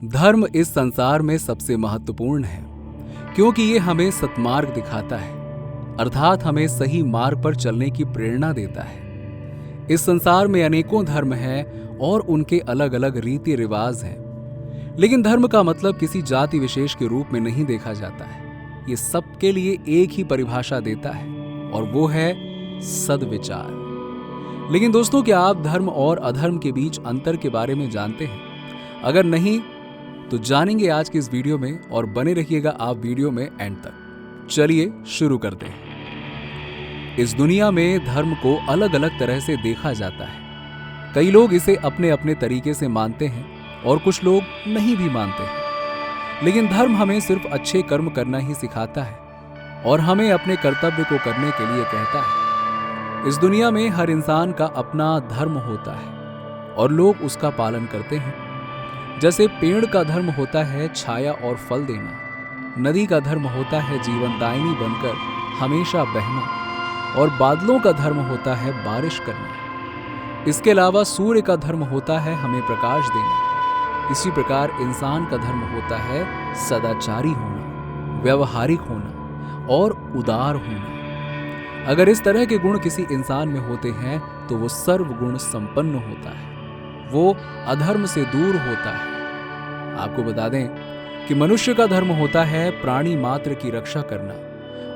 धर्म इस संसार में सबसे महत्वपूर्ण है क्योंकि ये हमें सत्मार्ग दिखाता है, अर्थात हमें सही मार्ग पर चलने की प्रेरणा देता है। इस संसार में अनेकों धर्म हैं और उनके अलग अलग रीति रिवाज हैं, लेकिन धर्म का मतलब किसी जाति विशेष के रूप में नहीं देखा जाता है। ये सबके लिए एक ही परिभाषा देता है और वो है सद्विचार। लेकिन दोस्तों, क्या आप धर्म और अधर्म के बीच अंतर के बारे में जानते हैं? अगर नहीं तो जानेंगे आज की इस वीडियो में, और बने रहिएगा आप वीडियो में एंड तक। चलिए शुरू करते हैं। इस दुनिया में धर्म को अलग अलग तरह से देखा जाता है। कई लोग इसे अपने अपने तरीके से मानते हैं और कुछ लोग नहीं भी मानते हैं। लेकिन धर्म हमें सिर्फ अच्छे कर्म करना ही सिखाता है और हमें अपने कर्तव्य को करने के लिए कहता है। इस दुनिया में हर इंसान का अपना धर्म होता है और लोग उसका पालन करते हैं। जैसे पेड़ का धर्म होता है छाया और फल देना, नदी का धर्म होता है जीवनदायिनी बनकर हमेशा बहना, और बादलों का धर्म होता है बारिश करना। इसके अलावा सूर्य का धर्म होता है हमें प्रकाश देना। इसी प्रकार इंसान का धर्म होता है सदाचारी होना, व्यवहारिक होना और उदार होना। अगर इस तरह के गुण किसी इंसान में होते हैं तो वो सर्वगुण संपन्न होता है, वो अधर्म से दूर होता है। आपको बता दें कि मनुष्य का धर्म होता है प्राणी मात्र की रक्षा करना,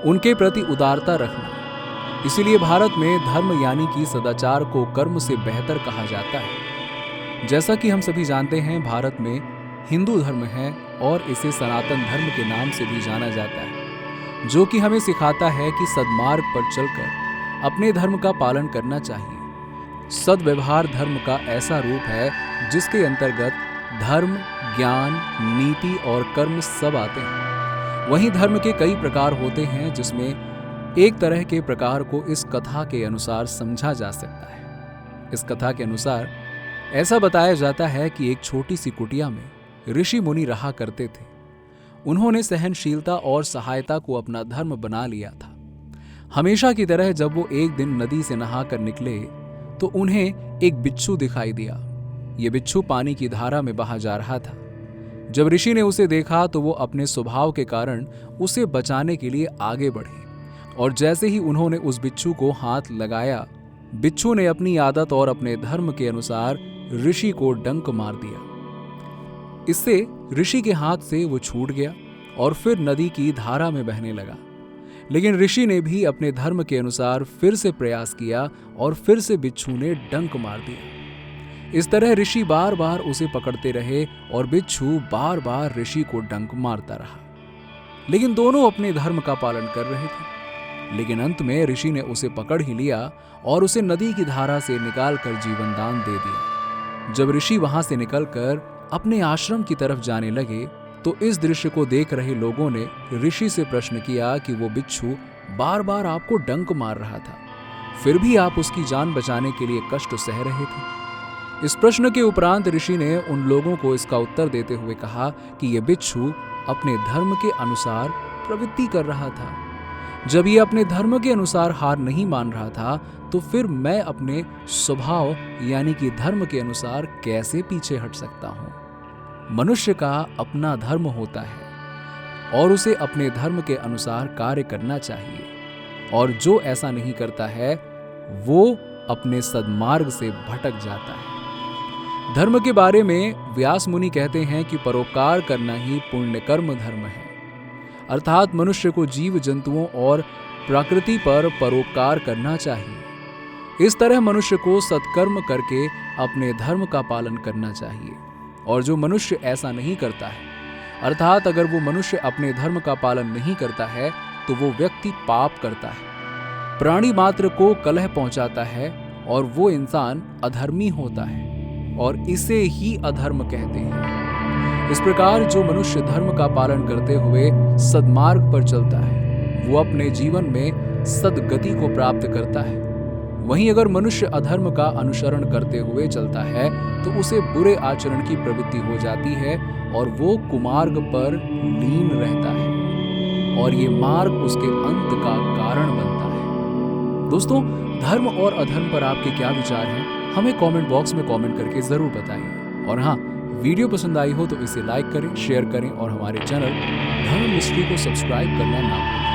उनके प्रति उदारता रखना। इसीलिए भारत में धर्म यानी कि सदाचार को कर्म से बेहतर कहा जाता है। जैसा कि हम सभी जानते हैं, भारत में हिंदू धर्म है और इसे सनातन धर्म के नाम से भी जाना जाता है, जो कि हमें सिखाता है कि सद्मार्ग पर चलकर अपने धर्म का पालन करना चाहिए। सद्व्यवहार धर्म का ऐसा रूप है जिसके अंतर्गत धर्म, ज्ञान, नीति और कर्म सब आते हैं। वहीं धर्म के कई प्रकार होते हैं, जिसमें एक तरह के प्रकार को इस कथा के अनुसार समझा जा सकता है। इस कथा के अनुसार ऐसा बताया जाता है कि एक छोटी सी कुटिया में ऋषि मुनि रहा करते थे। उन्होंने सहनशीलता और सहायता को अपना धर्म बना लिया था। हमेशा की तरह जब वो एक दिन नदी से नहाकर निकले तो उन्हें एक बिच्छू दिखाई दिया। ये बिच्छू पानी की धारा में बहा जा रहा था। जब ऋषि ने उसे देखा तो वो अपने स्वभाव के कारण उसे बचाने के लिए आगे बढ़े, और जैसे ही उन्होंने उस बिच्छू को हाथ लगाया, बिच्छू ने अपनी आदत और अपने धर्म के अनुसार ऋषि को डंक मार दिया। इससे ऋषि के हाथ से वो छूट गया और फिर नदी की धारा में बहने लगा। लेकिन ऋषि ने भी अपने धर्म के अनुसार फिर से प्रयास किया और फिर से बिच्छू ने डंक मार दिया। इस तरह ऋषि बार बार उसे पकड़ते रहे और बिच्छू बार बार ऋषि को डंक मारता रहा। लेकिन दोनों अपने धर्म का पालन कर रहे थे। लेकिन अंत में ऋषि ने उसे पकड़ ही लिया और उसे नदी की धारा से निकालकर जीवन दान दे दिया। जब ऋषि वहां से निकलकर अपने आश्रम की तरफ जाने लगे तो इस दृश्य को देख रहे लोगों ने ऋषि से प्रश्न किया कि वो बिच्छू बार बार आपको डंक मार रहा था, फिर भी आप उसकी जान बचाने के लिए कष्ट सह रहे थे। इस प्रश्न के उपरांत ऋषि ने उन लोगों को इसका उत्तर देते हुए कहा कि यह बिच्छू अपने धर्म के अनुसार प्रवृत्ति कर रहा था। जब ये अपने धर्म के अनुसार हार नहीं मान रहा था तो फिर मैं अपने स्वभाव यानी कि धर्म के अनुसार कैसे पीछे हट सकता हूं। मनुष्य का अपना धर्म होता है और उसे अपने धर्म के अनुसार कार्य करना चाहिए, और जो ऐसा नहीं करता है वो अपने सद्मार्ग से भटक जाता है। धर्म के बारे में व्यास मुनि कहते हैं कि परोपकार करना ही पुण्य कर्म धर्म है, अर्थात मनुष्य को जीव जंतुओं और प्रकृति पर परोपकार करना चाहिए। इस तरह मनुष्य को सत्कर्म करके अपने धर्म का पालन करना चाहिए, और जो मनुष्य ऐसा नहीं करता है, अर्थात अगर वो मनुष्य अपने धर्म का पालन नहीं करता है तो वो व्यक्ति पाप करता है, प्राणी मात्र को कलह पहुंचाता है, और वो इंसान अधर्मी होता है और इसे ही अधर्म कहते हैं। इस प्रकार जो मनुष्य धर्म का पालन करते हुए सद्मार्ग पर चलता है वो अपने जीवन में सद्गति को प्राप्त करता है। वहीं अगर मनुष्य अधर्म का अनुसरण करते हुए चलता है तो उसे बुरे आचरण की प्रवृत्ति हो जाती है और वो कुमार्ग पर लीन रहता है, और ये मार्ग उसके अंत का कारण बनता है। दोस्तों, धर्म और अधर्म पर आपके क्या विचार हैं? हमें कमेंट बॉक्स में कमेंट करके जरूर बताइए। और हाँ, वीडियो पसंद आई हो तो इसे लाइक करें, शेयर करें और हमारे चैनल धर्म मिस्ट्री को सब्सक्राइब करना ना भूलें।